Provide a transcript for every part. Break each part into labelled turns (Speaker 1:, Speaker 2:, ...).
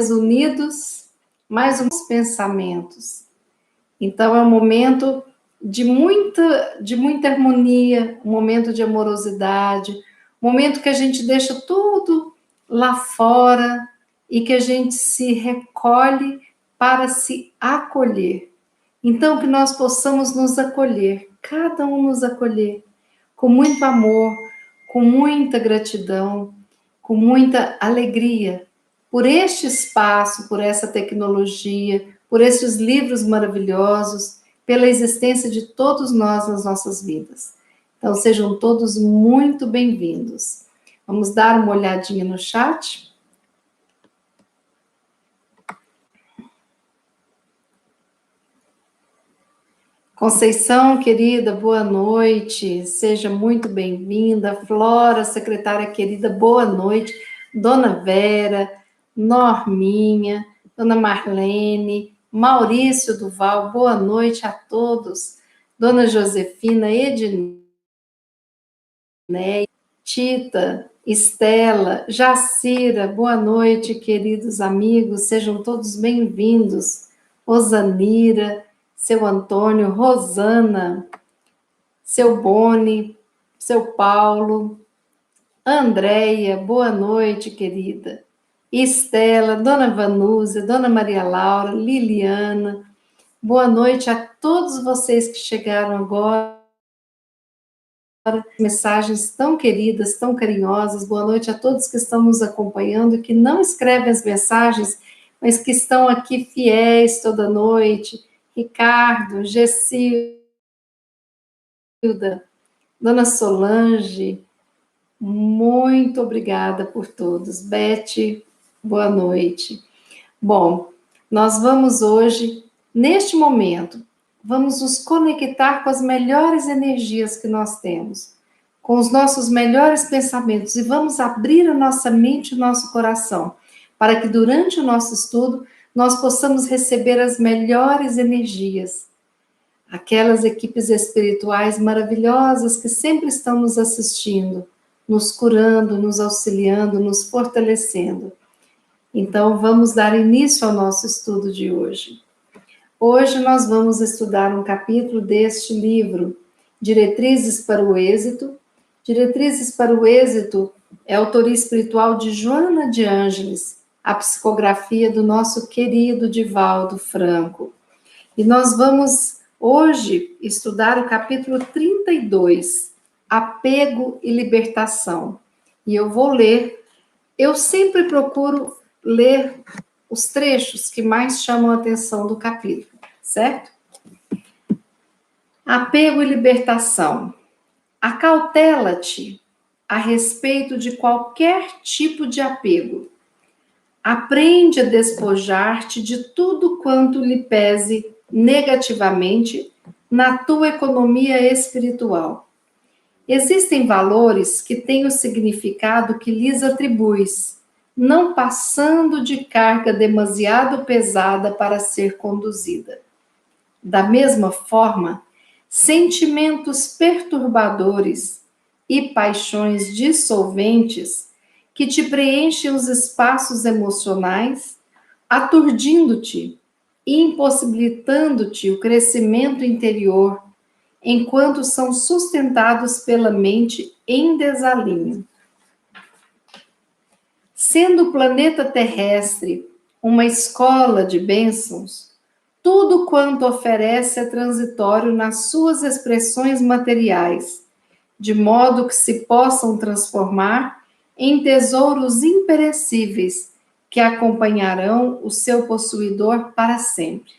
Speaker 1: unidos, mais uns pensamentos. Então, é um momento de muita harmonia, um momento de amorosidade, um momento que a gente deixa tudo lá fora e que a gente se recolhe para se acolher. Então, que nós possamos nos acolher, cada um nos acolher, com muito amor, com muita gratidão, com muita alegria, por este espaço, por essa tecnologia, por esses livros maravilhosos, pela existência de todos nós nas nossas vidas. Então, sejam todos muito bem-vindos. Vamos dar uma olhadinha no chat. Conceição, querida, boa noite. Seja muito bem-vinda. Flora, secretária querida, boa noite. Dona Vera, Norminha, Dona Marlene, Maurício Duval, boa noite a todos. Dona Josefina, Edneia, Tita, Estela, Jacira, boa noite, queridos amigos, sejam todos bem-vindos. Osanira, seu Antônio, Rosana, seu Boni, seu Paulo, Andréia, boa noite, querida. Estela, Dona Vanúzia, Dona Maria Laura, Liliana, boa noite a todos vocês que chegaram agora. Mensagens tão queridas, tão carinhosas. Boa noite a todos que estão nos acompanhando, que não escrevem as mensagens, mas que estão aqui fiéis toda noite. Ricardo, Gessilda, Dona Solange, muito obrigada por todos. Beth, boa noite. Bom, nós vamos hoje, neste momento, vamos nos conectar com as melhores energias que nós temos, com os nossos melhores pensamentos, e vamos abrir a nossa mente e o nosso coração, para que durante o nosso estudo nós possamos receber as melhores energias, aquelas equipes espirituais maravilhosas que sempre estão nos assistindo, nos curando, nos auxiliando, nos fortalecendo. Então, vamos dar início ao nosso estudo de hoje. Hoje nós vamos estudar um capítulo deste livro, Diretrizes para o Êxito. Diretrizes para o Êxito é a autoria espiritual de Joana de Ângeles, a psicografia do nosso querido Divaldo Franco. E nós vamos hoje estudar o capítulo 32, Apego e Libertação. E eu vou ler, eu sempre procuro ler os trechos que mais chamam a atenção do capítulo, certo? Apego e libertação. Acautela-te a respeito de qualquer tipo de apego. Aprende a despojar-te de tudo quanto lhe pese negativamente na tua economia espiritual. Existem valores que têm o significado que lhes atribuis, não passando de carga demasiado pesada para ser conduzida. Da mesma forma, sentimentos perturbadores e paixões dissolventes que te preenchem os espaços emocionais, aturdindo-te e impossibilitando-te o crescimento interior, enquanto são sustentados pela mente em desalinho. Sendo o planeta terrestre uma escola de bênçãos, tudo quanto oferece é transitório nas suas expressões materiais, de modo que se possam transformar em tesouros imperecíveis que acompanharão o seu possuidor para sempre.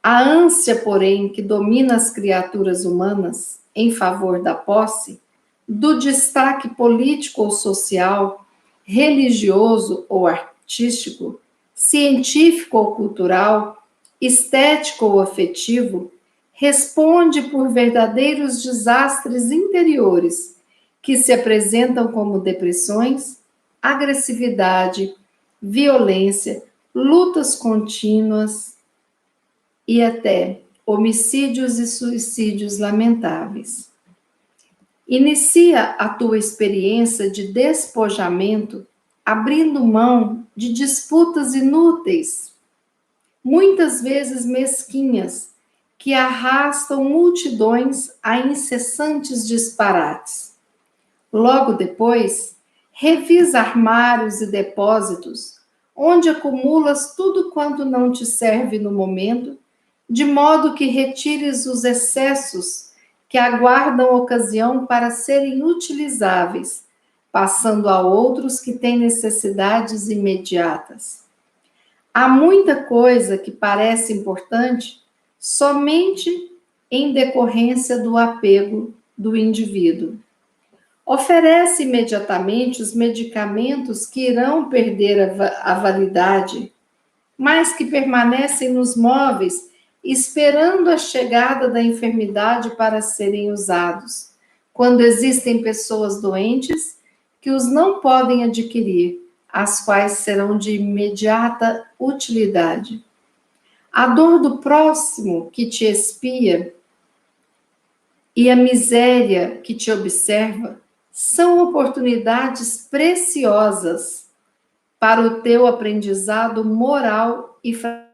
Speaker 1: A ânsia, porém, que domina as criaturas humanas em favor da posse, do destaque político ou social, religioso ou artístico, científico ou cultural, estético ou afetivo, responde por verdadeiros desastres interiores que se apresentam como depressões, agressividade, violência, lutas contínuas e até homicídios e suicídios lamentáveis. Inicia a tua experiência de despojamento, abrindo mão de disputas inúteis, muitas vezes mesquinhas, que arrastam multidões a incessantes disparates. Logo depois, revisa armários e depósitos, onde acumulas tudo quanto não te serve no momento, de modo que retires os excessos que aguardam ocasião para serem utilizáveis, passando a outros que têm necessidades imediatas. Há muita coisa que parece importante somente em decorrência do apego do indivíduo. Oferece imediatamente os medicamentos que irão perder a validade, mas que permanecem nos móveis, esperando a chegada da enfermidade para serem usados, quando existem pessoas doentes que os não podem adquirir, as quais serão de imediata utilidade. A dor do próximo que te espia e a miséria que te observa são oportunidades preciosas para o teu aprendizado moral e fraterno.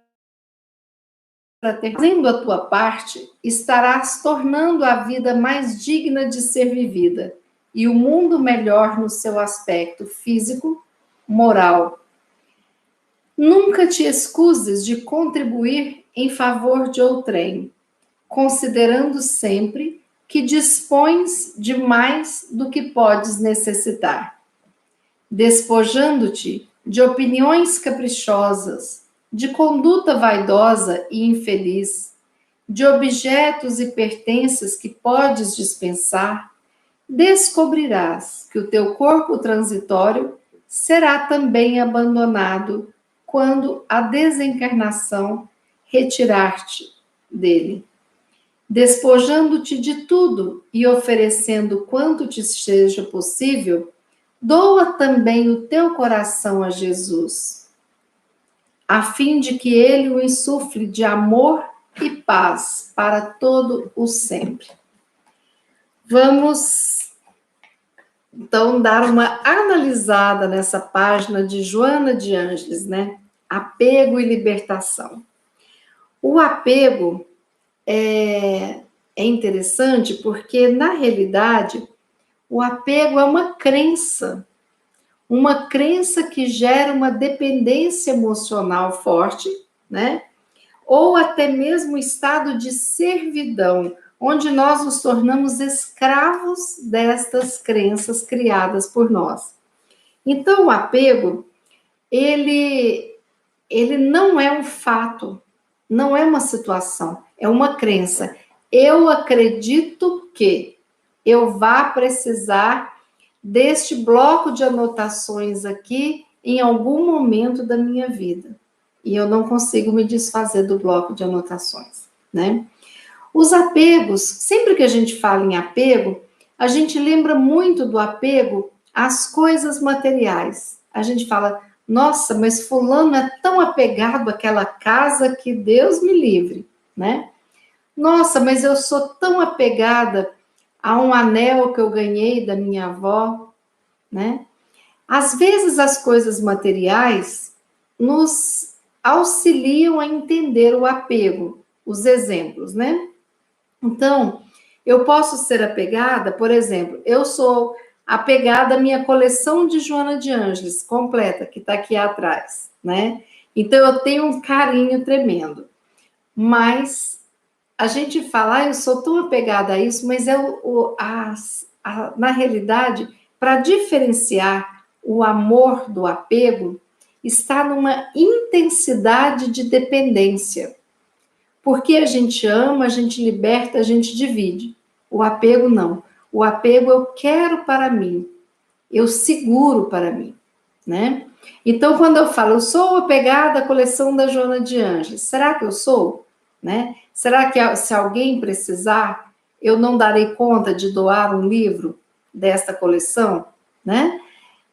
Speaker 1: Fazendo a tua parte, estarás tornando a vida mais digna de ser vivida e o mundo melhor no seu aspecto físico, moral. Nunca te excuses de contribuir em favor de outrem, considerando sempre que dispões de mais do que podes necessitar. Despojando-te de opiniões caprichosas, de conduta vaidosa e infeliz, de objetos e pertences que podes dispensar, descobrirás que o teu corpo transitório será também abandonado quando a desencarnação retirar-te dele. Despojando-te de tudo e oferecendo quanto te seja possível, doa também o teu coração a Jesus, a fim de que ele o insufle de amor e paz para todo o sempre. Vamos, então, dar uma analisada nessa página de Joana de Ângeles, né? Apego e libertação. O apego é interessante porque, na realidade, o apego é uma crença que gera uma dependência emocional forte, né? Ou até mesmo um estado de servidão, onde nós nos tornamos escravos destas crenças criadas por nós. Então, o apego, ele não é um fato, não é uma situação, é uma crença. Eu acredito que eu vá precisar deste bloco de anotações aqui em algum momento da minha vida. E eu não consigo me desfazer do bloco de anotações, né? Os apegos, sempre que a gente fala em apego, a gente lembra muito do apego às coisas materiais. A gente fala, nossa, mas fulano é tão apegado àquela casa que Deus me livre, né? Nossa, mas eu sou tão apegada a um anel que eu ganhei da minha avó, né? Às vezes as coisas materiais nos auxiliam a entender o apego, os exemplos, né? Então, eu posso ser apegada, por exemplo, eu sou apegada à minha coleção de Joana de Ângeles, completa, que está aqui atrás, né? Então, eu tenho um carinho tremendo. Mas a gente fala, eu sou tão apegada a isso, mas na realidade, para diferenciar o amor do apego, está numa intensidade de dependência. Porque a gente ama, a gente liberta, a gente divide. O apego não. O apego eu quero para mim, eu seguro para mim, né? Então, quando eu falo, eu sou apegada à coleção da Joana de Ângeles, será que eu sou? Né? Será que se alguém precisar, eu não darei conta de doar um livro desta coleção? Né?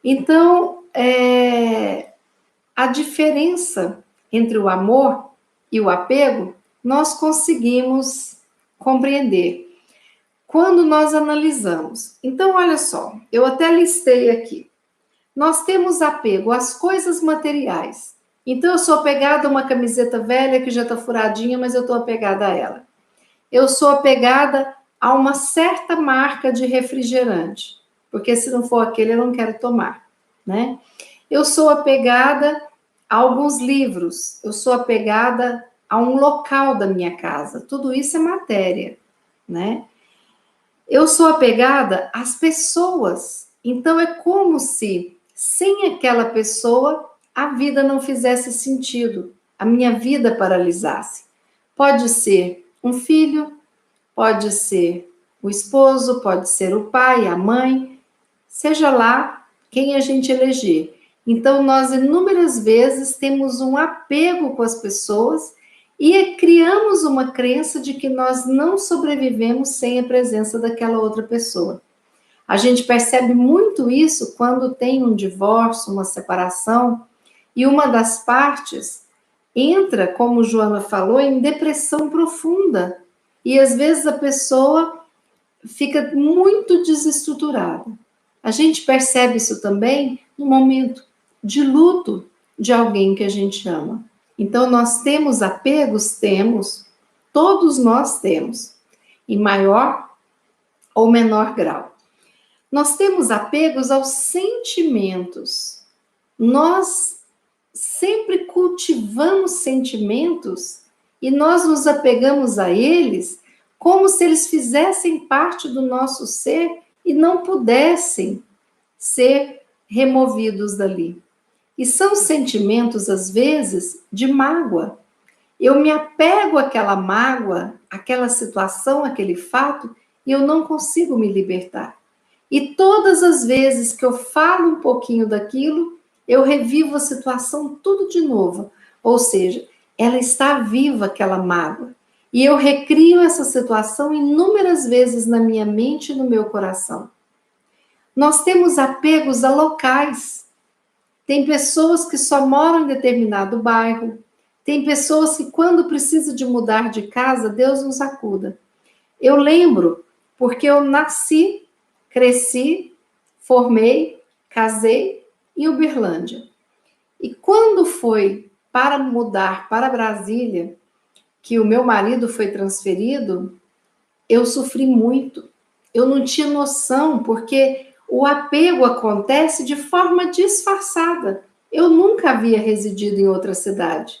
Speaker 1: Então, a diferença entre o amor e o apego, nós conseguimos compreender quando nós analisamos. Então, olha só, eu até listei aqui. Nós temos apego às coisas materiais. Então, eu sou apegada a uma camiseta velha que já está furadinha, mas eu estou apegada a ela. Eu sou apegada a uma certa marca de refrigerante, porque se não for aquele, eu não quero tomar, né? Eu sou apegada a alguns livros, eu sou apegada a um local da minha casa. Tudo isso é matéria, né? Eu sou apegada às pessoas. Então é como se sem aquela pessoa a vida não fizesse sentido, a minha vida paralisasse. Pode ser um filho, pode ser o esposo, pode ser o pai, a mãe, seja lá quem a gente eleger. Então, nós inúmeras vezes temos um apego com as pessoas e criamos uma crença de que nós não sobrevivemos sem a presença daquela outra pessoa. A gente percebe muito isso quando tem um divórcio, uma separação, e uma das partes entra, como Joana falou, em depressão profunda. E às vezes a pessoa fica muito desestruturada. A gente percebe isso também no momento de luto de alguém que a gente ama. Então, nós temos apegos? Temos. Todos nós temos, em maior ou menor grau. Nós temos apegos aos sentimentos. Nós sempre cultivamos sentimentos e nós nos apegamos a eles como se eles fizessem parte do nosso ser e não pudessem ser removidos dali. E são sentimentos, às vezes, de mágoa. Eu me apego àquela mágoa, àquela situação, àquele fato, e eu não consigo me libertar. E todas as vezes que eu falo um pouquinho daquilo, eu revivo a situação tudo de novo. Ou seja, ela está viva, aquela mágoa. E eu recrio essa situação inúmeras vezes na minha mente e no meu coração. Nós temos apegos a locais. Tem pessoas que só moram em determinado bairro. Tem pessoas que, quando precisa de mudar de casa, Deus nos acuda. Eu lembro, porque eu nasci, cresci, formei, casei em Uberlândia. E quando foi para mudar para Brasília, que o meu marido foi transferido, eu sofri muito. Eu não tinha noção, porque o apego acontece de forma disfarçada. Eu nunca havia residido em outra cidade.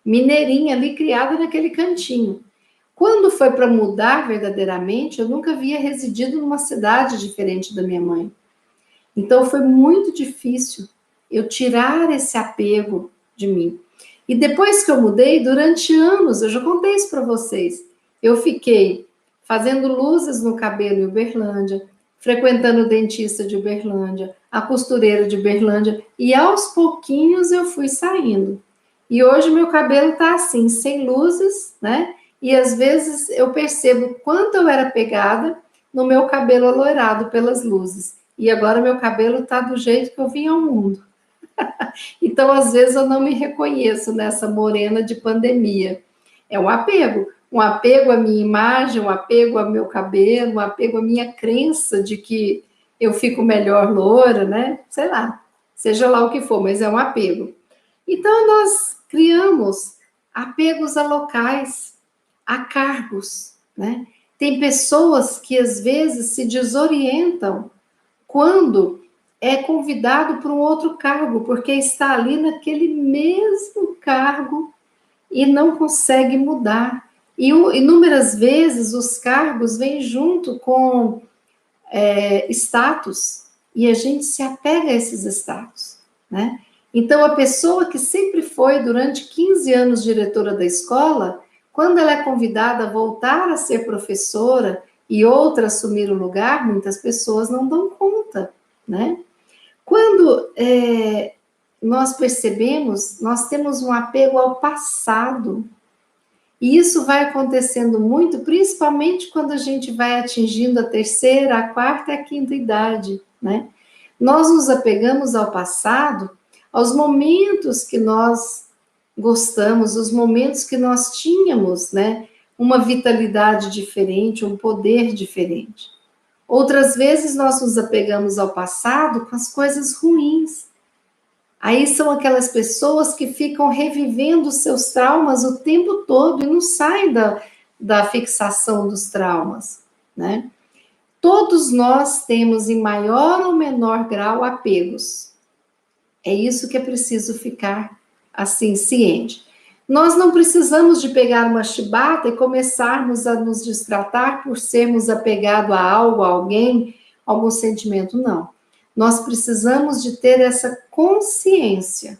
Speaker 1: Mineirinha ali, criada naquele cantinho. Quando foi para mudar verdadeiramente, eu nunca havia residido numa cidade diferente da minha mãe. Então foi muito difícil eu tirar esse apego de mim. E depois que eu mudei, durante anos, eu já contei isso para vocês, eu fiquei fazendo luzes no cabelo em Uberlândia, frequentando o dentista de Uberlândia, a costureira de Uberlândia, e aos pouquinhos eu fui saindo. E hoje meu cabelo tá assim, sem luzes, né? E às vezes eu percebo quanto eu era pegada no meu cabelo aloirado pelas luzes. E agora meu cabelo tá do jeito que eu vim ao mundo. Então, às vezes, eu não me reconheço nessa morena de pandemia. É um apego à minha imagem, um apego ao meu cabelo, um apego à minha crença de que eu fico melhor loura, né? Sei lá, seja lá o que for, mas é um apego. Então, nós criamos apegos a locais, a cargos, né? Tem pessoas que, às vezes, se desorientam quando é convidado para um outro cargo, porque está ali naquele mesmo cargo e não consegue mudar. E inúmeras vezes os cargos vêm junto com status, e a gente se apega a esses status, né? Então, a pessoa que sempre foi durante 15 anos diretora da escola, quando ela é convidada a voltar a ser professora e outra assumir o lugar, muitas pessoas não dão conta, né? Quando nós percebemos, nós temos um apego ao passado. E isso vai acontecendo muito, principalmente quando a gente vai atingindo a terceira, a quarta e a quinta idade, né? Nós nos apegamos ao passado, aos momentos que nós gostamos, os momentos que nós tínhamos, né? Uma vitalidade diferente, um poder diferente. Outras vezes nós nos apegamos ao passado com as coisas ruins. Aí são aquelas pessoas que ficam revivendo seus traumas o tempo todo e não saem da fixação dos traumas, né? Todos nós temos, em maior ou menor grau, apegos. É isso que é preciso ficar, assim, ciente. Nós não precisamos de pegar uma chibata e começarmos a nos destratar por sermos apegados a algo, a alguém, algum sentimento, não. Nós precisamos de ter essa consciência.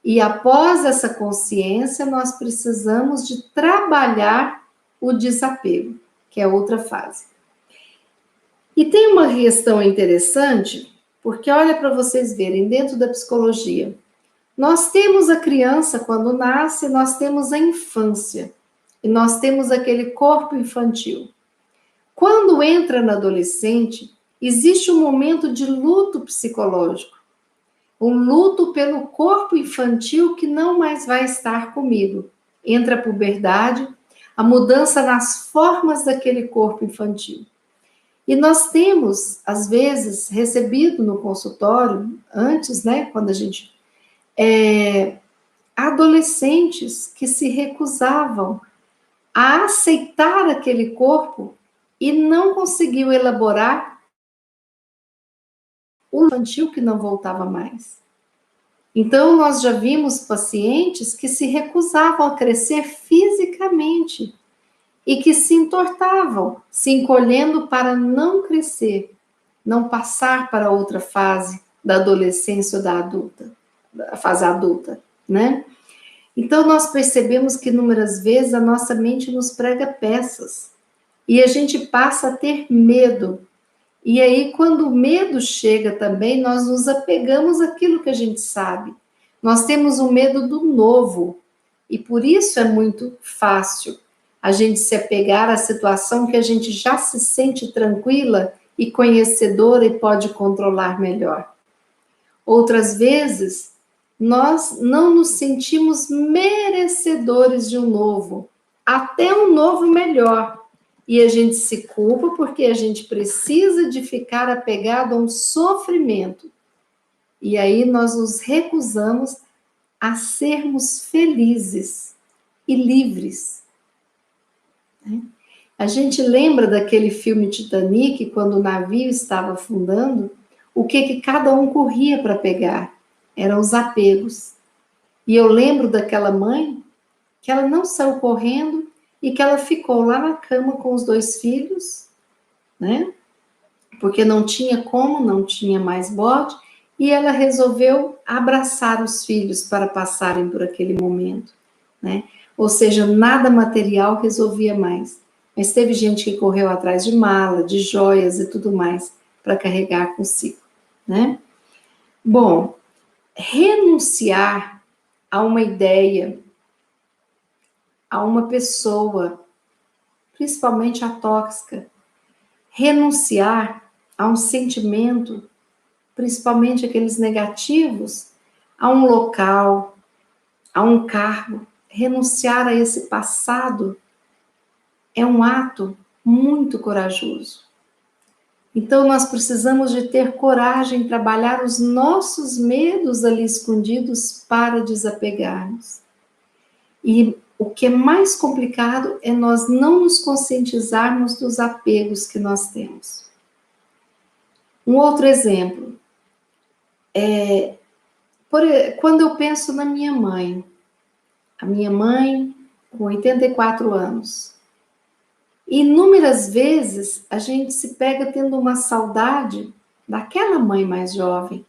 Speaker 1: E após essa consciência, nós precisamos de trabalhar o desapego, que é outra fase. E tem uma questão interessante, porque olha para vocês verem, dentro da psicologia, nós temos a criança quando nasce, nós temos a infância, e nós temos aquele corpo infantil. Quando entra na adolescente, existe um momento de luto psicológico, um luto pelo corpo infantil que não mais vai estar comigo. Entra a puberdade, a mudança nas formas daquele corpo infantil. E nós temos, às vezes, recebido no consultório, antes, né, quando a gente... adolescentes que se recusavam a aceitar aquele corpo e não conseguiu elaborar o infantil que não voltava mais. Então, nós já vimos pacientes que se recusavam a crescer fisicamente e que se entortavam, se encolhendo para não crescer, não passar para outra fase da adolescência ou da fase adulta, né? Então, nós percebemos que inúmeras vezes a nossa mente nos prega peças e a gente passa a ter medo. E aí, quando o medo chega também, nós nos apegamos àquilo que a gente sabe. Nós temos o medo do novo. E por isso é muito fácil a gente se apegar à situação que a gente já se sente tranquila e conhecedora e pode controlar melhor. Outras vezes, nós não nos sentimos merecedores de um novo, até um novo melhor. E a gente se culpa porque a gente precisa de ficar apegado a um sofrimento. E aí nós nos recusamos a sermos felizes e livres. A gente lembra daquele filme Titanic, quando o navio estava afundando, o que cada um corria para pegar? Eram os apegos. E eu lembro daquela mãe que ela não saiu correndo e que ela ficou lá na cama com os 2 filhos, né? Porque não tinha como, não tinha mais bote, e ela resolveu abraçar os filhos para passarem por aquele momento, né? Ou seja, nada material resolvia mais. Mas teve gente que correu atrás de mala, de joias e tudo mais para carregar consigo, né? Bom, renunciar a uma ideia, a uma pessoa, principalmente a tóxica, renunciar a um sentimento, principalmente aqueles negativos, a um local, a um cargo, renunciar a esse passado é um ato muito corajoso. Então, nós precisamos de ter coragem em trabalhar os nossos medos ali escondidos para desapegarmos. E o que é mais complicado é nós não nos conscientizarmos dos apegos que nós temos. Um outro exemplo quando eu penso na minha mãe. A minha mãe, com 84 anos. Inúmeras vezes a gente se pega tendo uma saudade daquela mãe mais jovem,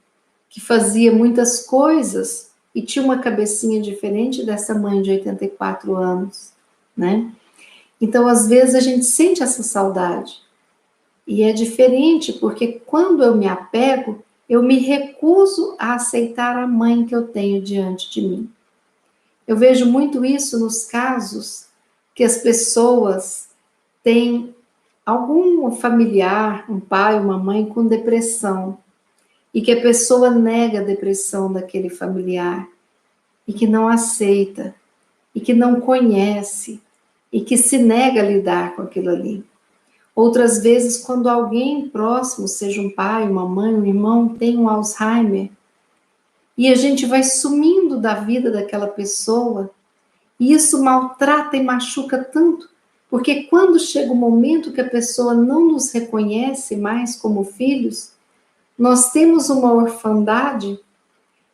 Speaker 1: que fazia muitas coisas e tinha uma cabecinha diferente dessa mãe de 84 anos, né? Então, às vezes, a gente sente essa saudade. E é diferente, porque quando eu me apego, eu me recuso a aceitar a mãe que eu tenho diante de mim. Eu vejo muito isso nos casos que as pessoas têm algum familiar, um pai, uma mãe com depressão, e que a pessoa nega a depressão daquele familiar, e que não aceita, e que não conhece, e que se nega a lidar com aquilo ali. Outras vezes, quando alguém próximo, seja um pai, uma mãe, um irmão, tem um Alzheimer, e a gente vai sumindo da vida daquela pessoa, e isso maltrata e machuca tanto, porque quando chega o momento que a pessoa não nos reconhece mais como filhos, nós temos uma orfandade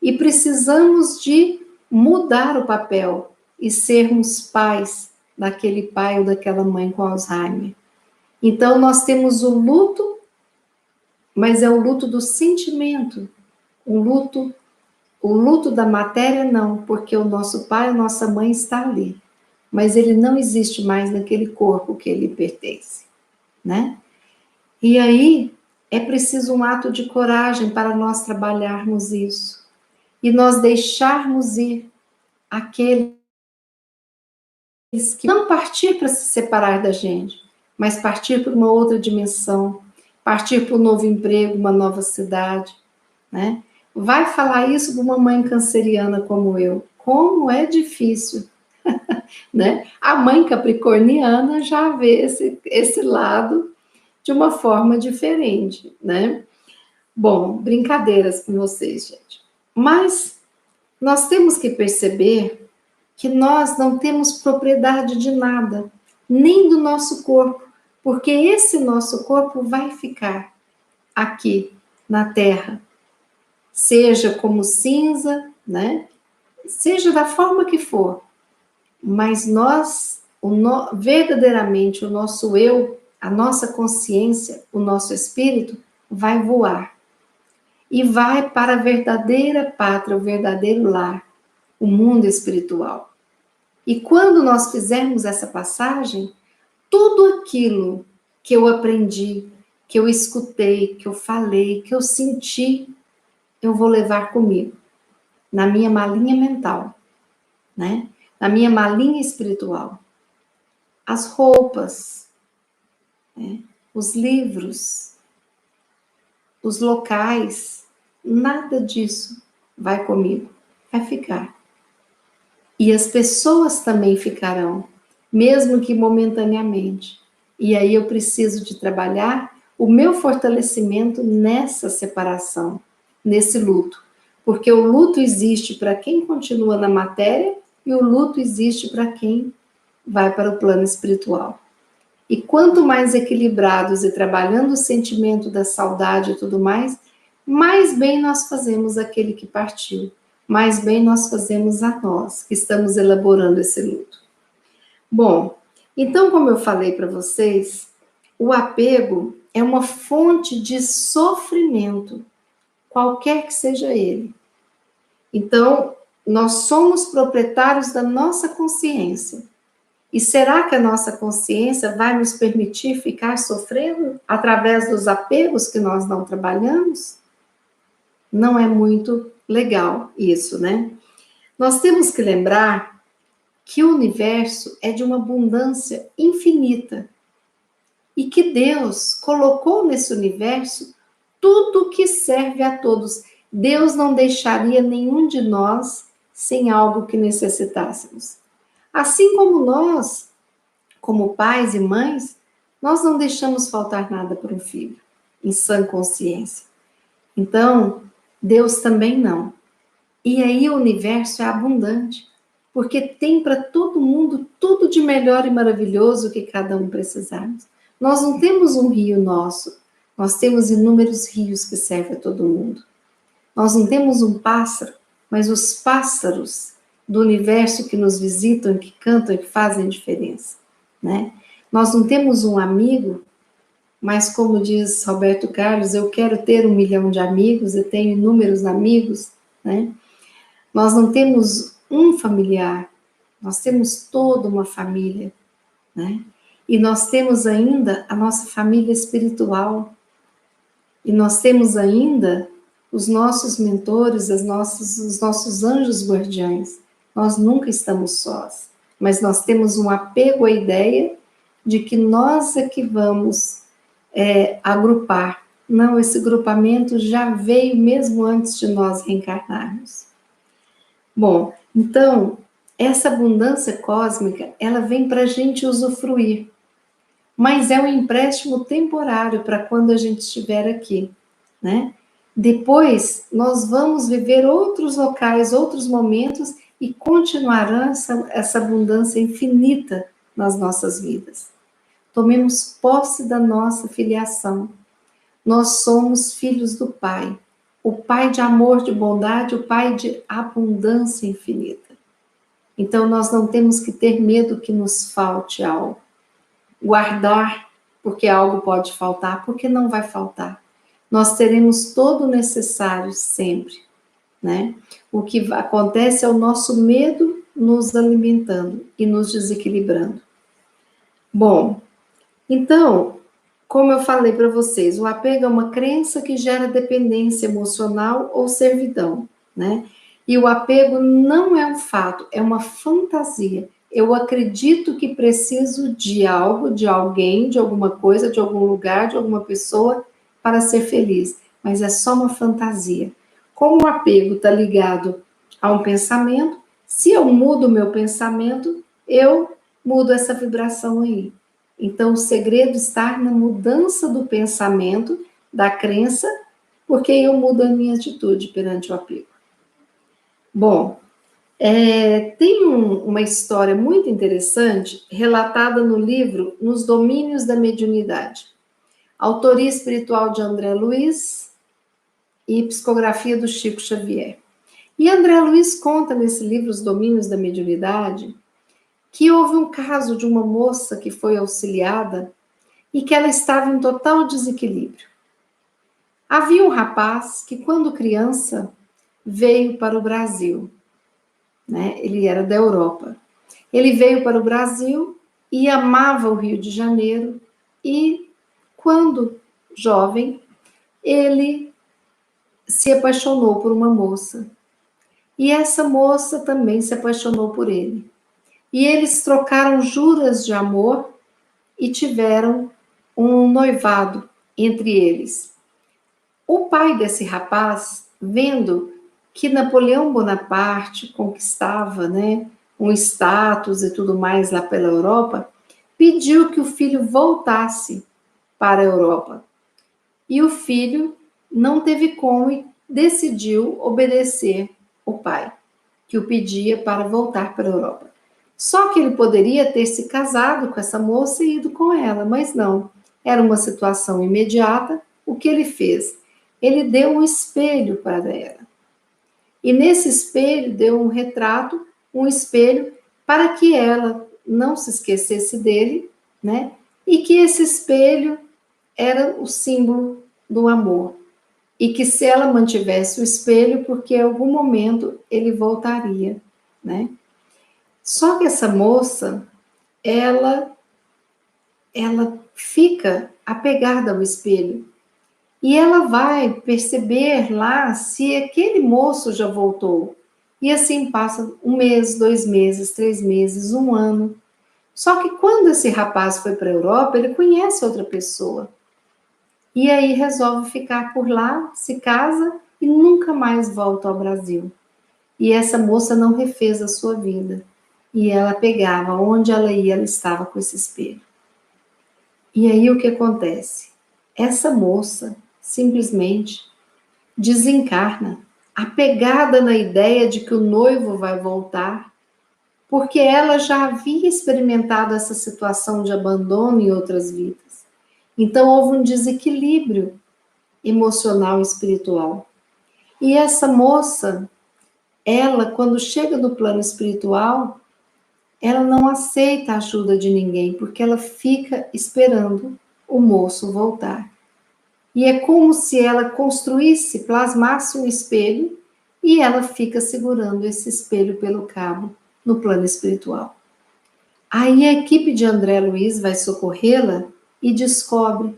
Speaker 1: e precisamos de mudar o papel e sermos pais daquele pai ou daquela mãe com Alzheimer. Então nós temos o luto, mas é o luto do sentimento, o luto da matéria não, porque o nosso pai, a nossa mãe está ali, mas ele não existe mais naquele corpo que ele pertence, né? E aí é preciso um ato de coragem para nós trabalharmos isso e nós deixarmos ir aqueles que não partir para se separar da gente, mas partir para uma outra dimensão, partir para um novo emprego, uma nova cidade, né? Vai falar isso para uma mãe canceriana como eu. Como é difícil, né? A mãe capricorniana já vê esse lado de uma forma diferente, né? Bom, brincadeiras com vocês, gente. Mas nós temos que perceber que nós não temos propriedade de nada, nem do nosso corpo, porque esse nosso corpo vai ficar aqui na Terra, seja como cinza, né? Seja da forma que for, mas nós, verdadeiramente, o nosso eu, a nossa consciência, o nosso espírito, vai voar e vai para a verdadeira pátria, o verdadeiro lar, o mundo espiritual. E quando nós fizermos essa passagem, tudo aquilo que eu aprendi, que eu escutei, que eu falei, que eu senti, eu vou levar comigo, na minha malinha mental, né? Na minha malinha espiritual. As roupas, né? Os livros, os locais, nada disso vai comigo, vai ficar. E as pessoas também ficarão, mesmo que momentaneamente. E aí eu preciso de trabalhar o meu fortalecimento nessa separação, nesse luto. Porque o luto existe para quem continua na matéria e o luto existe para quem vai para o plano espiritual. E quanto mais equilibrados e trabalhando o sentimento da saudade e tudo mais bem nós fazemos aquele que partiu, mais bem nós fazemos a nós, que estamos elaborando esse luto. Bom, então, como eu falei para vocês, o apego é uma fonte de sofrimento, qualquer que seja ele. Então, nós somos proprietários da nossa consciência. E será que a nossa consciência vai nos permitir ficar sofrendo através dos apegos que nós não trabalhamos? Não é muito legal isso, né? Nós temos que lembrar que o universo é de uma abundância infinita e que Deus colocou nesse universo tudo que serve a todos. Deus não deixaria nenhum de nós sem algo que necessitássemos. Assim como nós, como pais e mães, nós não deixamos faltar nada para um filho, em sã consciência. Então, Deus também não. E aí o universo é abundante, porque tem para todo mundo tudo de melhor e maravilhoso que cada um precisarmos. Nós não temos um rio nosso, nós temos inúmeros rios que servem a todo mundo. Nós não temos um pássaro, mas os pássaros do universo que nos visitam, que cantam e que fazem diferença, né? Nós não temos um amigo, mas como diz Roberto Carlos, eu quero ter 1 milhão de amigos, eu tenho inúmeros amigos, né? Nós não temos um familiar, nós temos toda uma família, né? E nós temos ainda a nossa família espiritual, e nós temos ainda os nossos mentores, os nossos anjos guardiães. Nós nunca estamos sós, mas nós temos um apego à ideia de que nós é que vamos agrupar. Não, esse grupamento já veio mesmo antes de nós reencarnarmos. Bom, então, essa abundância cósmica, ela vem para a gente usufruir. mas é um empréstimo temporário para quando a gente estiver aqui, né? Depois, nós vamos viver outros locais, outros momentos e continuará essa abundância infinita nas nossas vidas. Tomemos posse da nossa filiação. Nós somos filhos do Pai, o Pai de amor, de bondade, o Pai de abundância infinita. Então, nós não temos que ter medo que nos falte algo. Guardar, porque algo pode faltar, porque não vai faltar. Nós teremos todo o necessário sempre, né? O que acontece é o nosso medo nos alimentando e nos desequilibrando. Bom, então, como eu falei para vocês, o apego é uma crença que gera dependência emocional ou servidão, né? E o apego não é um fato, é uma fantasia. Eu acredito que preciso de algo, de alguém, de alguma coisa, de algum lugar, de alguma pessoa para ser feliz, mas é só uma fantasia. Como o apego está ligado a um pensamento, se eu mudo o meu pensamento, eu mudo essa vibração aí. Então, o segredo está na mudança do pensamento, da crença, porque eu mudo a minha atitude perante o apego. Bom, tem uma história muito interessante relatada no livro Nos Domínios da Mediunidade. Autoria espiritual de André Luiz e psicografia do Chico Xavier. E André Luiz conta nesse livro Os Domínios da Mediunidade que houve um caso de uma moça que foi auxiliada e que ela estava em total desequilíbrio. Havia um rapaz que, quando criança, veio para o Brasil, né? Ele era da Europa. Ele veio para o Brasil e amava o Rio de Janeiro e, quando jovem, ele se apaixonou por uma moça. E essa moça também se apaixonou por ele. E eles trocaram juras de amor e tiveram um noivado entre eles. O pai desse rapaz, vendo que Napoleão Bonaparte conquistava, né, um status e tudo mais lá pela Europa, pediu que o filho voltasse para a Europa. E o filho não teve como e decidiu obedecer o pai, que o pedia para voltar para a Europa. Só que ele poderia ter se casado com essa moça e ido com ela, mas não. Era uma situação imediata. O que ele fez? Ele deu um espelho para ela. E nesse espelho deu um retrato, um espelho, para que ela não se esquecesse dele, né? E que esse espelho era o símbolo do amor. E que se ela mantivesse o espelho, porque em algum momento ele voltaria, né? Só que essa moça, ela fica apegada ao espelho. E ela vai perceber lá se aquele moço já voltou. E assim passa um mês, 2 meses, 3 meses, um ano. Só que quando esse rapaz foi para a Europa, ele conhece outra pessoa. E aí resolve ficar por lá, se casa e nunca mais volta ao Brasil. E essa moça não refez a sua vida. E ela pegava, onde ela ia, ela estava com esse espelho. E aí o que acontece? Essa moça simplesmente desencarna, apegada na ideia de que o noivo vai voltar, porque ela já havia experimentado essa situação de abandono em outras vidas. Então houve um desequilíbrio emocional e espiritual. E essa moça, ela, quando chega no plano espiritual, ela não aceita a ajuda de ninguém, porque ela fica esperando o moço voltar. E é como se ela construísse, plasmasse um espelho, e ela fica segurando esse espelho pelo cabo no plano espiritual. Aí a equipe de André Luiz vai socorrê-la e descobre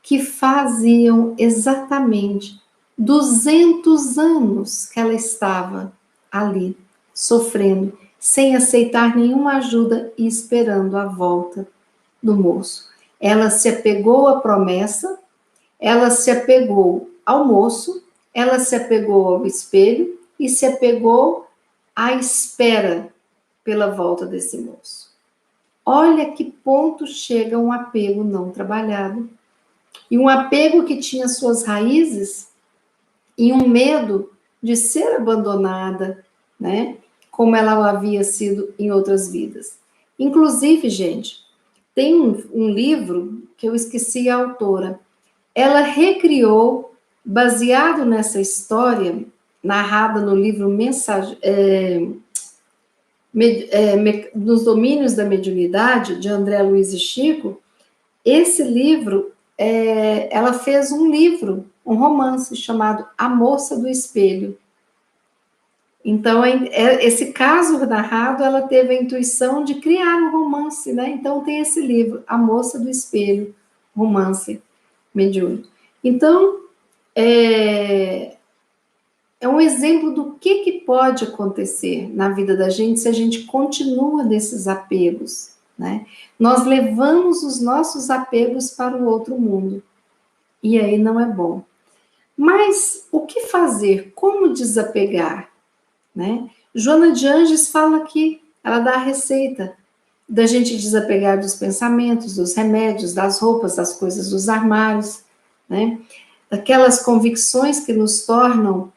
Speaker 1: que faziam exatamente 200 anos que ela estava ali, sofrendo, sem aceitar nenhuma ajuda e esperando a volta do moço. Ela se apegou à promessa, ela se apegou ao moço, ela se apegou ao espelho e se apegou à espera pela volta desse moço. Olha que ponto chega um apego não trabalhado. E um apego que tinha suas raízes em um medo de ser abandonada, né? Como ela havia sido em outras vidas. Inclusive, gente, tem um livro que eu esqueci a autora. Ela recriou, baseado nessa história, narrada no livro Nos Domínios da Mediunidade, de André Luiz e Chico. Esse livro, ela fez um livro, um romance chamado A Moça do Espelho. Então, esse caso narrado, ela teve a intuição de criar um romance, né? Então, tem esse livro, A Moça do Espelho, romance mediúnico. Então, é um exemplo do que pode acontecer na vida da gente se a gente continua nesses apegos, né? Nós levamos os nossos apegos para o outro mundo, e aí não é bom. Mas o que fazer? Como desapegar? Né? Joana de Anges fala aqui, ela dá a receita da gente desapegar dos pensamentos, dos remédios, das roupas, das coisas dos armários, né? Daquelas convicções que nos tornam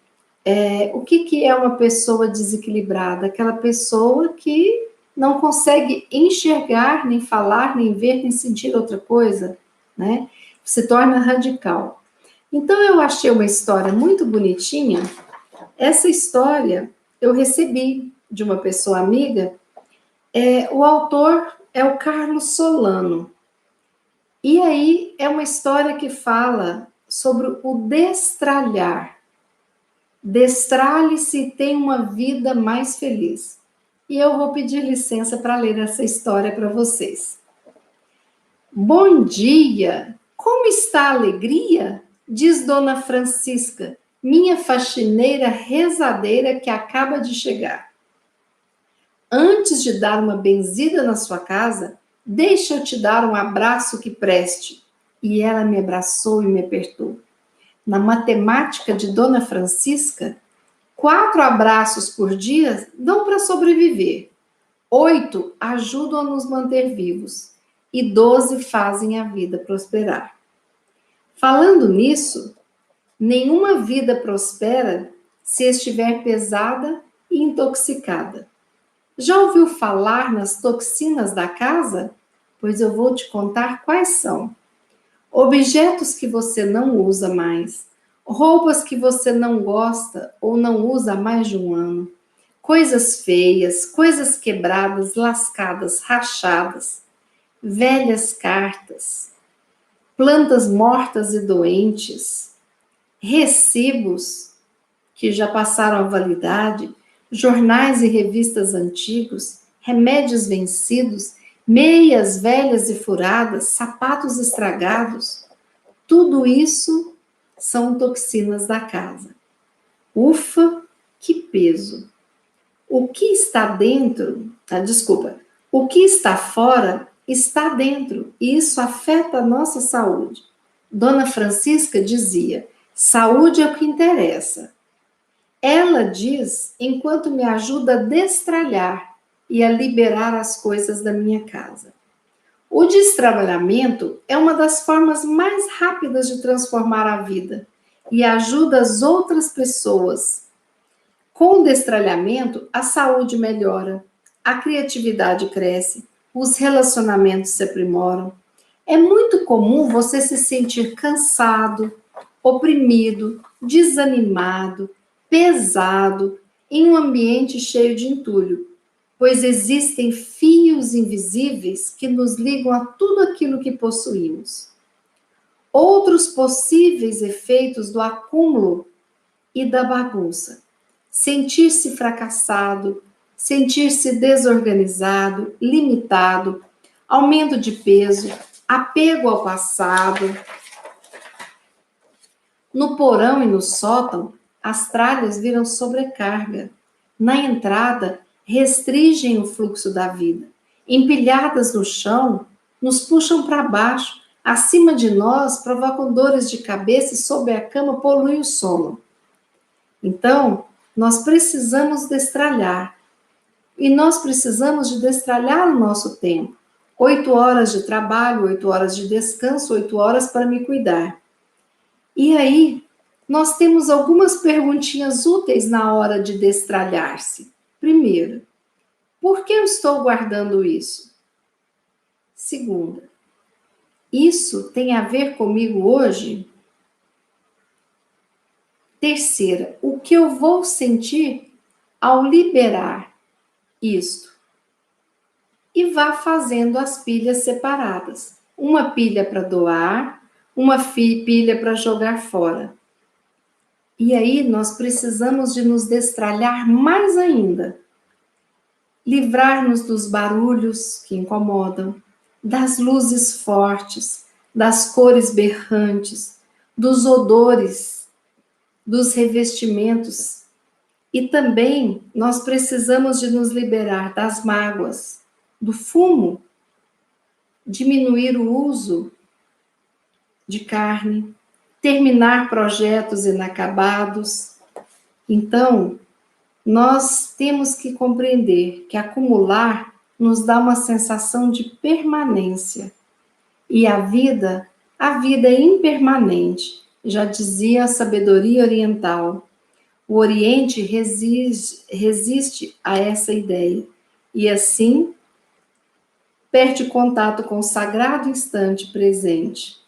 Speaker 1: o que é uma pessoa desequilibrada? Aquela pessoa que não consegue enxergar, nem falar, nem ver, nem sentir outra coisa, né? Se torna radical. Então, eu achei uma história muito bonitinha. Essa história eu recebi de uma pessoa amiga. O autor é o Carlos Solano. E aí é uma história que fala sobre o destralhar. Destralhe-se e tenha uma vida mais feliz. E eu vou pedir licença para ler essa história para vocês. Bom dia! Como está a alegria? Diz Dona Francisca, minha faxineira rezadeira que acaba de chegar. Antes de dar uma benzida na sua casa, deixa eu te dar um abraço que preste. E ela me abraçou e me apertou. Na matemática de Dona Francisca, 4 abraços por dia dão para sobreviver. 8 ajudam a nos manter vivos. E 12 fazem a vida prosperar. Falando nisso, nenhuma vida prospera se estiver pesada e intoxicada. Já ouviu falar nas toxinas da casa? Pois eu vou te contar quais são. Objetos que você não usa mais, roupas que você não gosta ou não usa há mais de um ano, coisas feias, coisas quebradas, lascadas, rachadas, velhas cartas, plantas mortas e doentes, recibos que já passaram a validade, jornais e revistas antigos, remédios vencidos, meias velhas e furadas, sapatos estragados, tudo isso são toxinas da casa. Ufa, que peso! O que está dentro, o que está fora está dentro, e isso afeta a nossa saúde. Dona Francisca dizia, saúde é o que interessa. Ela diz, enquanto me ajuda a destralhar e a liberar as coisas da minha casa. O destrabalhamento é uma das formas mais rápidas de transformar a vida e ajuda as outras pessoas. Com o destralhamento, a saúde melhora, a criatividade cresce, os relacionamentos se aprimoram. É muito comum você se sentir cansado, oprimido, desanimado, pesado, em um ambiente cheio de entulho, pois existem fios invisíveis que nos ligam a tudo aquilo que possuímos. Outros possíveis efeitos do acúmulo e da bagunça: sentir-se fracassado, sentir-se desorganizado, limitado, aumento de peso, apego ao passado. No porão e no sótão, as tralhas viram sobrecarga. Na entrada, restringem o fluxo da vida. Empilhadas no chão, nos puxam para baixo. Acima de nós, provocam dores de cabeça e sob a cama poluem o sono. Então, nós precisamos destralhar. E nós precisamos de destralhar o nosso tempo. 8 horas de trabalho, 8 horas de descanso, 8 horas para me cuidar. E aí, nós temos algumas perguntinhas úteis na hora de destralhar-se. Primeiro, por que eu estou guardando isso? Segunda, isso tem a ver comigo hoje? Terceira, o que eu vou sentir ao liberar isto? E vá fazendo as pilhas separadas. Uma pilha para doar, uma pilha para jogar fora. E aí nós precisamos de nos destralhar mais ainda. Livrar-nos dos barulhos que incomodam, das luzes fortes, das cores berrantes, dos odores, dos revestimentos. E também nós precisamos de nos liberar das mágoas, do fumo, diminuir o uso de carne, terminar projetos inacabados. Então, nós temos que compreender que acumular nos dá uma sensação de permanência. E a vida é impermanente, já dizia a sabedoria oriental. O Oriente resiste a essa ideia. E assim, perde contato com o sagrado instante presente.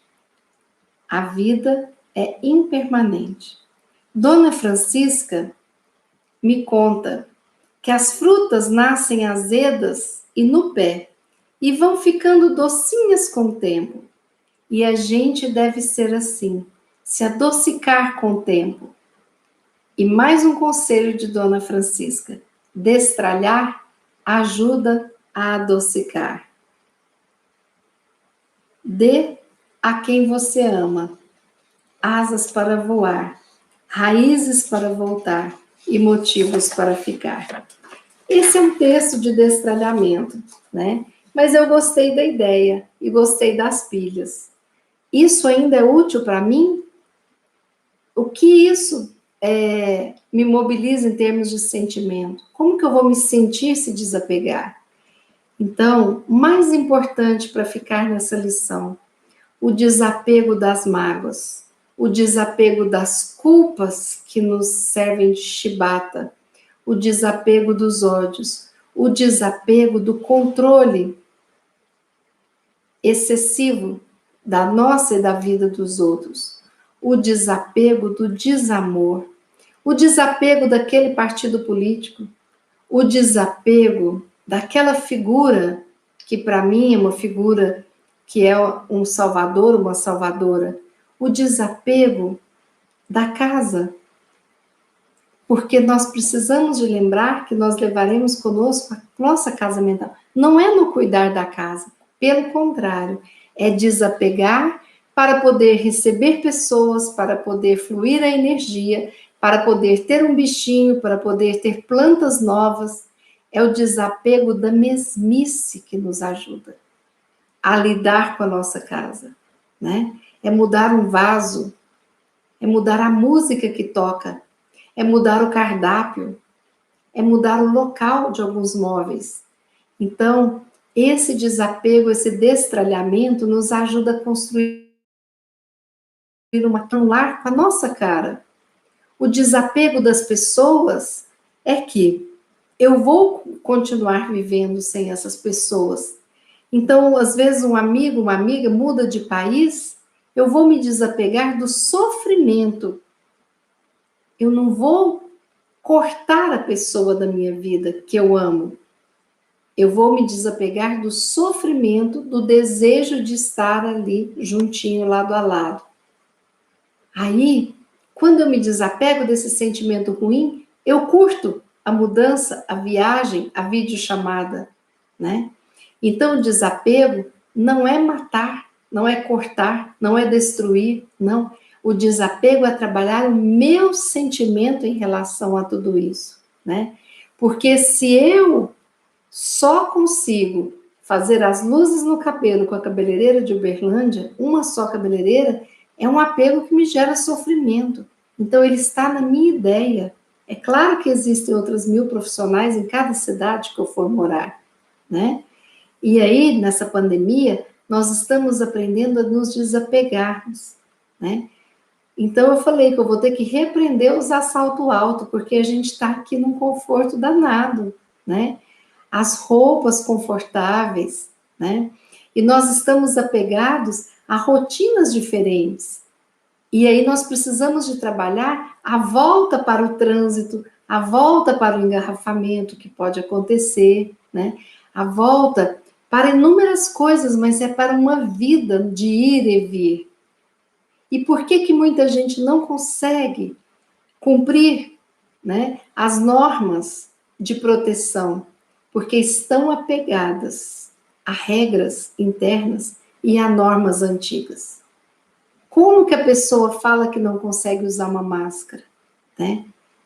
Speaker 1: A vida é impermanente. Dona Francisca me conta que as frutas nascem azedas e no pé e vão ficando docinhas com o tempo. E a gente deve ser assim, se adocicar com o tempo. E mais um conselho de Dona Francisca: destralhar ajuda a adocicar. Dê a quem você ama asas para voar, raízes para voltar e motivos para ficar. Esse é um texto de destralhamento, né? Mas eu gostei da ideia e gostei das pilhas. Isso ainda é útil para mim? O que isso me mobiliza em termos de sentimento? Como que eu vou me sentir se desapegar? Então, mais importante para ficar nessa lição, o desapego das mágoas, o desapego das culpas que nos servem de chibata, o desapego dos ódios, o desapego do controle excessivo da nossa e da vida dos outros, o desapego do desamor, o desapego daquele partido político, o desapego daquela figura que para mim é uma figura que é um salvador, uma salvadora, o desapego da casa, porque nós precisamos de lembrar que nós levaremos conosco a nossa casa mental. Não é no cuidar da casa, pelo contrário, é desapegar para poder receber pessoas, para poder fluir a energia, para poder ter um bichinho, para poder ter plantas novas. É o desapego da mesmice que nos ajuda a lidar com a nossa casa, né? É mudar um vaso, é mudar a música que toca, é mudar o cardápio, é mudar o local de alguns móveis. Então, esse desapego, esse destralhamento nos ajuda a construir um lar com a nossa cara. O desapego das pessoas é que eu vou continuar vivendo sem essas pessoas. Então, às vezes, um amigo, uma amiga muda de país, eu vou me desapegar do sofrimento. Eu não vou cortar a pessoa da minha vida que eu amo. Eu vou me desapegar do sofrimento, do desejo de estar ali juntinho, lado a lado. Aí, quando eu me desapego desse sentimento ruim, eu curto a mudança, a viagem, a videochamada, né? Então, o desapego não é matar, não é cortar, não é destruir, não. O desapego é trabalhar o meu sentimento em relação a tudo isso, né? Porque se eu só consigo fazer as luzes no cabelo com a cabeleireira de Uberlândia, uma só cabeleireira, é um apego que me gera sofrimento. Então, ele está na minha ideia. É claro que existem outras 1000 profissionais em cada cidade que eu for morar, né? E aí, nessa pandemia, nós estamos aprendendo a nos desapegarmos, né? Então, eu falei que eu vou ter que reaprender a usar salto alto, porque a gente está aqui num conforto danado, né? As roupas confortáveis, né? E nós estamos apegados a rotinas diferentes. E aí nós precisamos de trabalhar a volta para o trânsito, a volta para o engarrafamento que pode acontecer, né? A volta para inúmeras coisas, mas é para uma vida de ir e vir. E por que que muita gente não consegue cumprir, né, as normas de proteção? Porque estão apegadas a regras internas e a normas antigas. Como que a pessoa fala que não consegue usar uma máscara, né?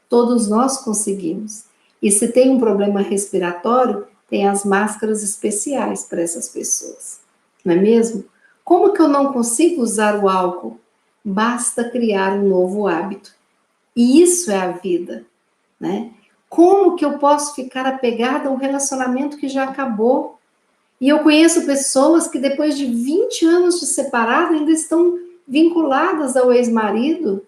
Speaker 1: Todos nós conseguimos. E se tem um problema respiratório, tem as máscaras especiais para essas pessoas, não é mesmo? Como que eu não consigo usar o álcool? Basta criar um novo hábito. E isso é a vida, né? Como que eu posso ficar apegada a um relacionamento que já acabou? E eu conheço pessoas que depois de 20 anos de separado ainda estão vinculadas ao ex-marido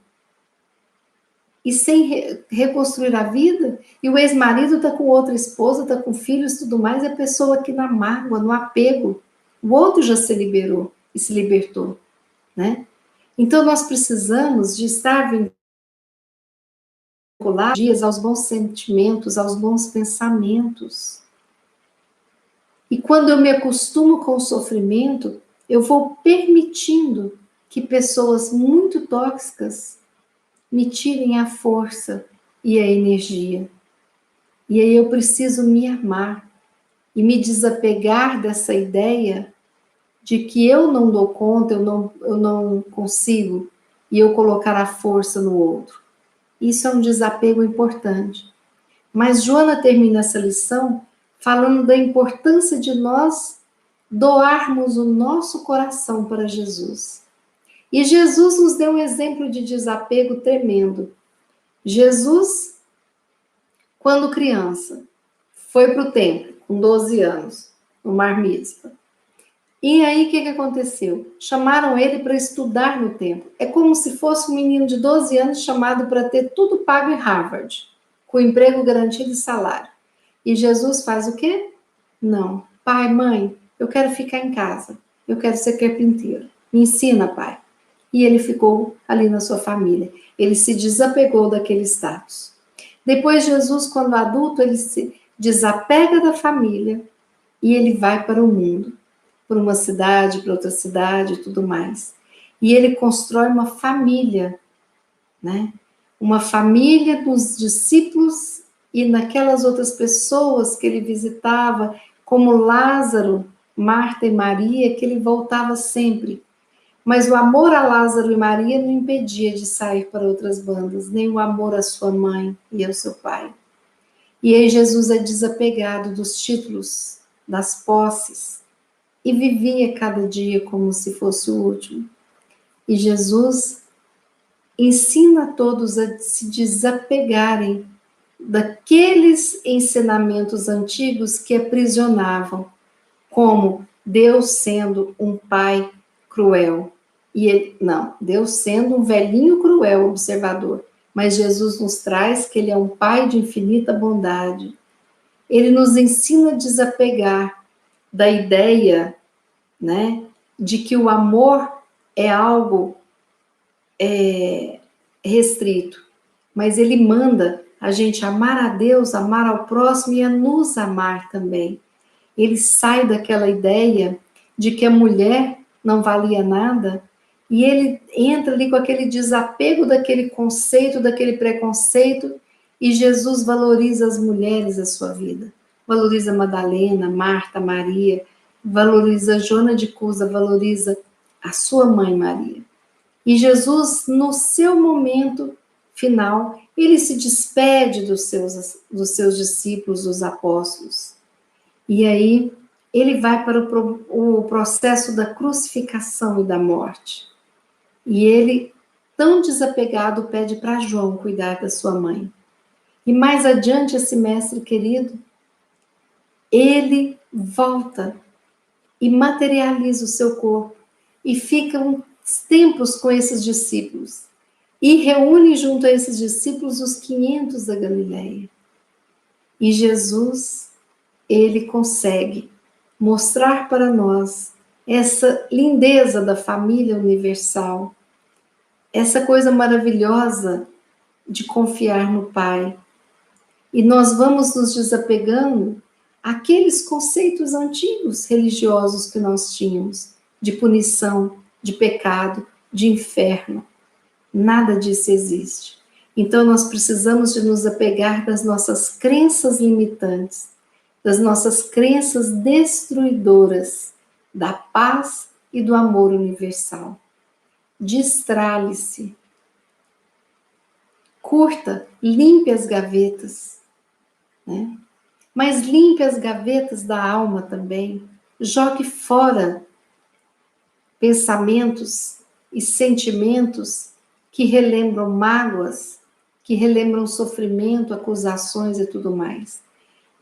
Speaker 1: e sem reconstruir a vida, e o ex-marido está com outra esposa, está com filhos e tudo mais, e a pessoa aqui na mágoa, no apego, o outro já se liberou e se libertou, né? Então nós precisamos de estar vinculados aos bons sentimentos, aos bons pensamentos. E quando eu me acostumo com o sofrimento, eu vou permitindo que pessoas muito tóxicas me tirem a força e a energia. E aí eu preciso me amar e me desapegar dessa ideia de que eu não dou conta, eu não consigo, e eu colocar a força no outro. Isso é um desapego importante. Mas Joana termina essa lição falando da importância de nós doarmos o nosso coração para Jesus. E Jesus nos deu um exemplo de desapego tremendo. Jesus, quando criança, foi para o templo, com 12 anos, no Bar Mitzvah. E aí, o que aconteceu? Chamaram ele para estudar no templo. É como se fosse um menino de 12 anos chamado para ter tudo pago em Harvard, com emprego garantido e salário. E Jesus faz o quê? Não. Pai, mãe, eu quero ficar em casa. Eu quero ser carpinteiro. Me ensina, pai. E ele ficou ali na sua família. Ele se desapegou daquele status. Depois, Jesus, quando adulto, ele se desapega da família e ele vai para o mundo, para uma cidade, para outra cidade e tudo mais. E ele constrói uma família, né? Uma família dos discípulos e naquelas outras pessoas que ele visitava, como Lázaro, Marta e Maria, que ele voltava sempre. Mas o amor a Lázaro e Maria não impedia de sair para outras bandas, nem o amor à sua mãe e ao seu pai. E aí Jesus é desapegado dos títulos, das posses, e vivia cada dia como se fosse o último. E Jesus ensina a todos a se desapegarem daqueles ensinamentos antigos que aprisionavam, como Deus sendo um pai cruel. E ele, não, Deus sendo um velhinho cruel, observador. Mas Jesus nos traz que ele é um pai de infinita bondade. Ele nos ensina a desapegar da ideia, né, de que o amor é algo restrito, mas ele manda a gente amar a Deus, amar ao próximo e a nos amar também. Ele sai daquela ideia de que a mulher não valia nada e ele entra ali com aquele desapego daquele conceito, daquele preconceito, e Jesus valoriza as mulheres da sua vida. Valoriza Madalena, Marta, Maria, valoriza Joana de Cusa, valoriza a sua mãe Maria. E Jesus, no seu momento final, ele se despede dos seus discípulos, dos apóstolos. E aí ele vai para o processo da crucificação e da morte. E ele, tão desapegado, pede para João cuidar da sua mãe. E mais adiante, esse mestre querido, ele volta e materializa o seu corpo e fica uns tempos com esses discípulos e reúne junto a esses discípulos os 500 da Galileia. E Jesus, ele consegue mostrar para nós essa lindeza da família universal, essa coisa maravilhosa de confiar no Pai. E nós vamos nos desapegando àqueles conceitos antigos religiosos que nós tínhamos, de punição, de pecado, de inferno. Nada disso existe. Então nós precisamos de nos apegar das nossas crenças limitantes, das nossas crenças destruidoras da paz e do amor universal. Destrale-se. Curta, limpe as gavetas, né? Mas limpe as gavetas da alma também. Jogue fora pensamentos e sentimentos que relembram mágoas, que relembram sofrimento, acusações e tudo mais.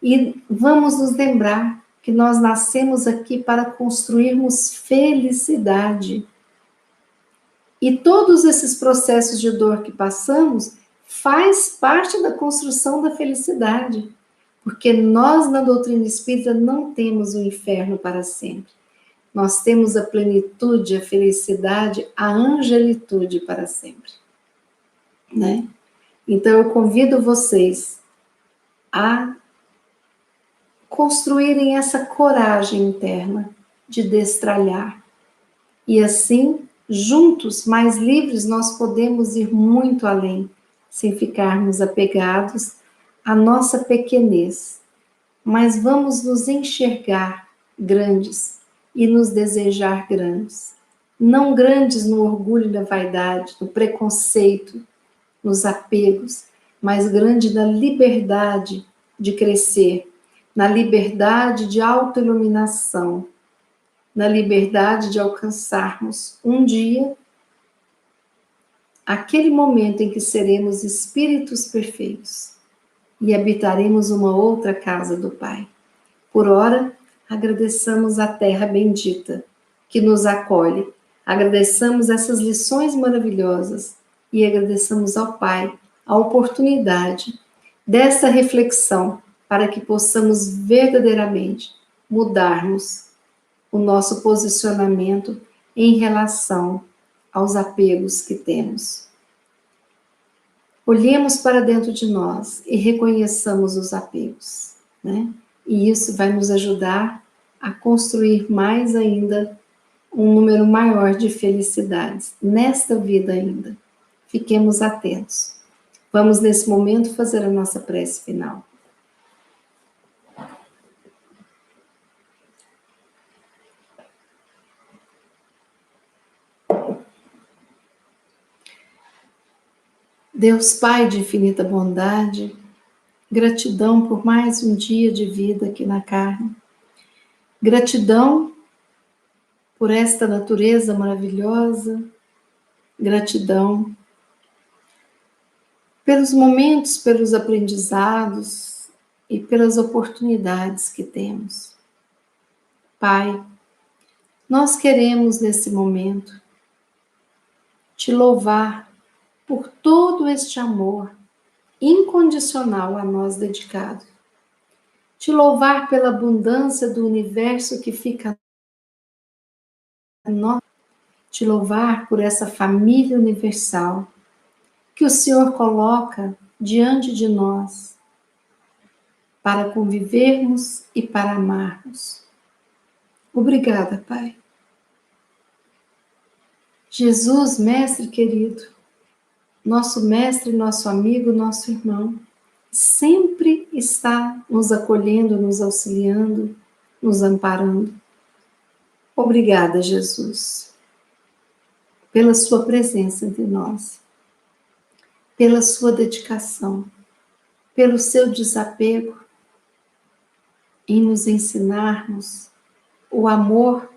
Speaker 1: E vamos nos lembrar que nós nascemos aqui para construirmos felicidade. E todos esses processos de dor que passamos faz parte da construção da felicidade. Porque nós, na doutrina espírita, não temos o inferno para sempre. Nós temos a plenitude, a felicidade, a angelitude para sempre. Né? Então, eu convido vocês a construírem essa coragem interna de destralhar. E assim, juntos, mais livres, nós podemos ir muito além, sem ficarmos apegados à nossa pequenez. Mas vamos nos enxergar grandes e nos desejar grandes. Não grandes no orgulho da vaidade, no preconceito, nos apegos, mas grande na liberdade de crescer, na liberdade de autoiluminação, na liberdade de alcançarmos um dia aquele momento em que seremos espíritos perfeitos e habitaremos uma outra casa do Pai. Por ora, agradeçamos a terra bendita que nos acolhe, agradeçamos essas lições maravilhosas e agradeçamos ao Pai a oportunidade dessa reflexão para que possamos verdadeiramente mudarmos o nosso posicionamento em relação aos apegos que temos. Olhemos para dentro de nós e reconheçamos os apegos, né? E isso vai nos ajudar a construir mais ainda um número maior de felicidades nesta vida ainda. Fiquemos atentos. Vamos, nesse momento, fazer a nossa prece final. Deus Pai de infinita bondade, gratidão por mais um dia de vida aqui na carne. Gratidão por esta natureza maravilhosa. Gratidão pelos momentos, pelos aprendizados e pelas oportunidades que temos. Pai, nós queremos nesse momento te louvar por todo este amor incondicional a nós dedicado. Te louvar pela abundância do universo que fica a nós. Te louvar por essa família universal que o Senhor coloca diante de nós para convivermos e para amarmos. Obrigada, Pai. Jesus, Mestre querido, nosso mestre, nosso amigo, nosso irmão, sempre está nos acolhendo, nos auxiliando, nos amparando. Obrigada, Jesus, pela sua presença entre nós, pela sua dedicação, pelo seu desapego em nos ensinarmos o amor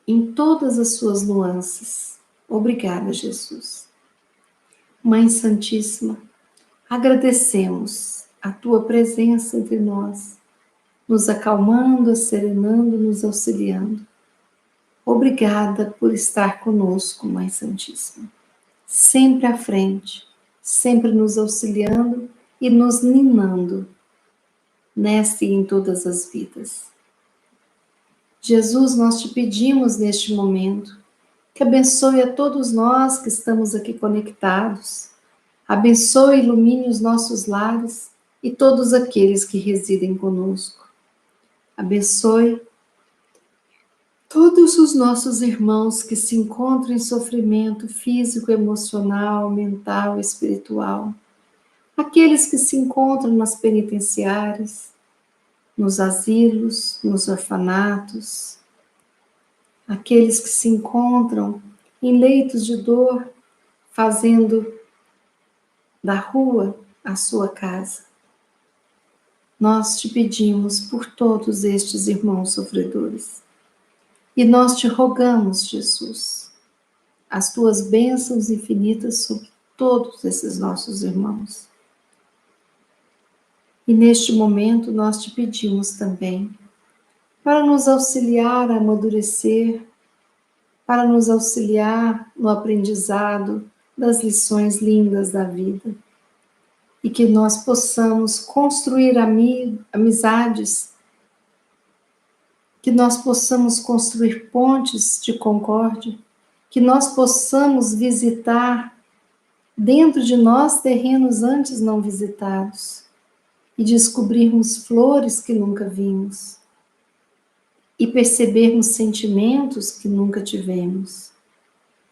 Speaker 1: em todas as suas nuances. Obrigada, Jesus. Mãe Santíssima, agradecemos a tua presença entre nós, nos acalmando, serenando, nos auxiliando. Obrigada por estar conosco, Mãe Santíssima. Sempre à frente, sempre nos auxiliando e nos ninando, nesta e em todas as vidas. Jesus, nós te pedimos neste momento que abençoe a todos nós que estamos aqui conectados. Abençoe e ilumine os nossos lares e todos aqueles que residem conosco. Abençoe todos os nossos irmãos que se encontram em sofrimento físico, emocional, mental, espiritual. Aqueles que se encontram nas penitenciárias, nos asilos, nos orfanatos. Aqueles que se encontram em leitos de dor, fazendo da rua a sua casa. Nós te pedimos por todos estes irmãos sofredores. E nós te rogamos, Jesus, as tuas bênçãos infinitas sobre todos esses nossos irmãos. E neste momento nós te pedimos também para nos auxiliar a amadurecer, para nos auxiliar no aprendizado das lições lindas da vida. E que nós possamos construir amizades, que nós possamos construir pontes de concórdia, que nós possamos visitar dentro de nós terrenos antes não visitados e descobrirmos flores que nunca vimos e percebermos sentimentos que nunca tivemos.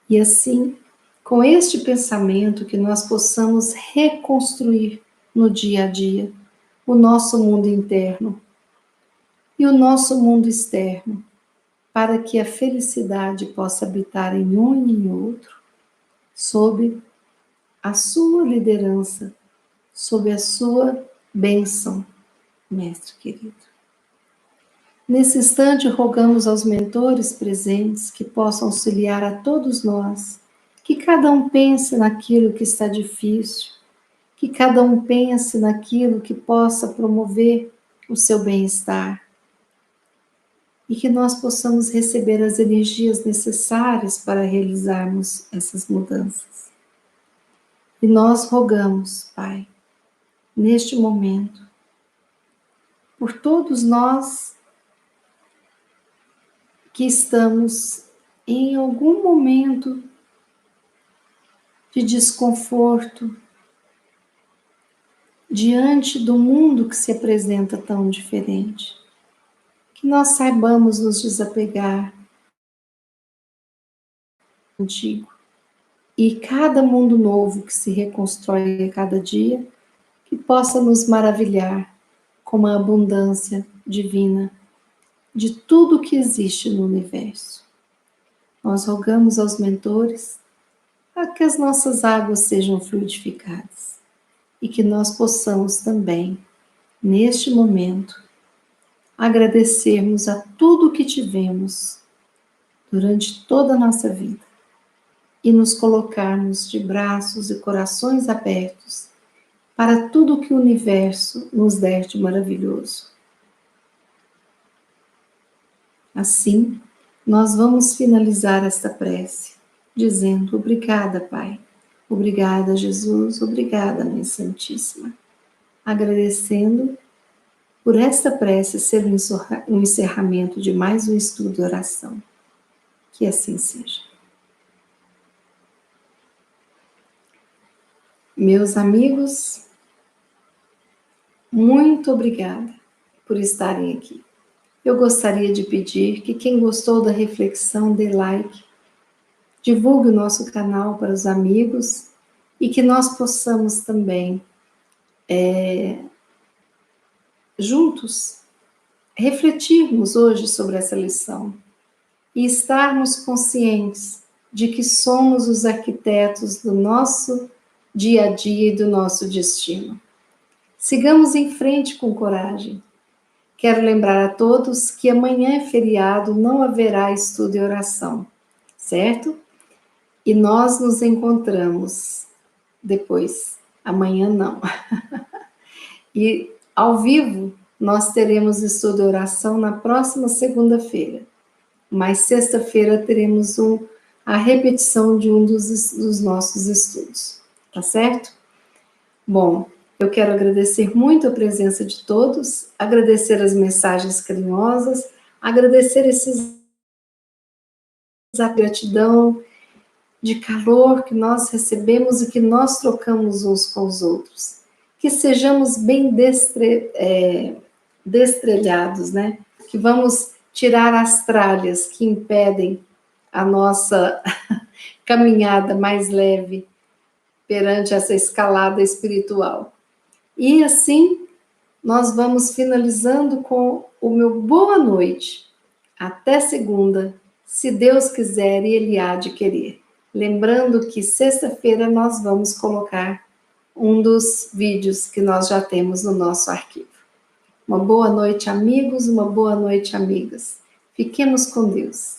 Speaker 1: E assim, com este pensamento, que nós possamos reconstruir no dia a dia o nosso mundo interno e o nosso mundo externo, para que a felicidade possa habitar em um e em outro, sob a sua liderança, sob a sua bênção, Mestre querido. Nesse instante, rogamos aos mentores presentes que possam auxiliar a todos nós, que cada um pense naquilo que está difícil, que cada um pense naquilo que possa promover o seu bem-estar, e que nós possamos receber as energias necessárias para realizarmos essas mudanças. E nós rogamos, Pai, neste momento, por todos nós que estamos em algum momento de desconforto diante do mundo que se apresenta tão diferente. Que nós saibamos nos desapegar do antigo. E cada mundo novo que se reconstrói a cada dia, que possa nos maravilhar com a abundância divina de tudo que existe no universo. Nós rogamos aos mentores para que as nossas águas sejam fluidificadas e que nós possamos também, neste momento, agradecermos a tudo que tivemos durante toda a nossa vida e nos colocarmos de braços e corações abertos para tudo que o universo nos der de maravilhoso. Assim, nós vamos finalizar esta prece, dizendo: obrigada, Pai, obrigada, Jesus, obrigada, Mãe Santíssima. Agradecendo por esta prece ser um encerramento de mais um estudo de oração. Que assim seja. Meus amigos, muito obrigada por estarem aqui. Eu gostaria de pedir que quem gostou da reflexão dê like, divulgue o nosso canal para os amigos e que nós possamos também, juntos, refletirmos hoje sobre essa lição e estarmos conscientes de que somos os arquitetos do nosso dia a dia e do nosso destino. Sigamos em frente com coragem. Quero lembrar a todos que amanhã é feriado, não haverá estudo e oração, certo? E nós nos encontramos depois, amanhã não. E ao vivo, nós teremos estudo e oração na próxima segunda-feira. Mas sexta-feira teremos a repetição de um dos nossos estudos. Tá certo? Bom, eu quero agradecer muito a presença de todos, agradecer as mensagens carinhosas, agradecer a gratidão de calor que nós recebemos e que nós trocamos uns com os outros. Que sejamos bem destrelhados, né? Que vamos tirar as tralhas que impedem a nossa caminhada mais leve perante essa escalada espiritual. E assim, nós vamos finalizando com o meu boa noite. Até segunda, se Deus quiser e Ele há de querer. Lembrando que sexta-feira nós vamos colocar um dos vídeos que nós já temos no nosso arquivo. Uma boa noite, amigos, uma boa noite, amigas. Fiquemos com Deus.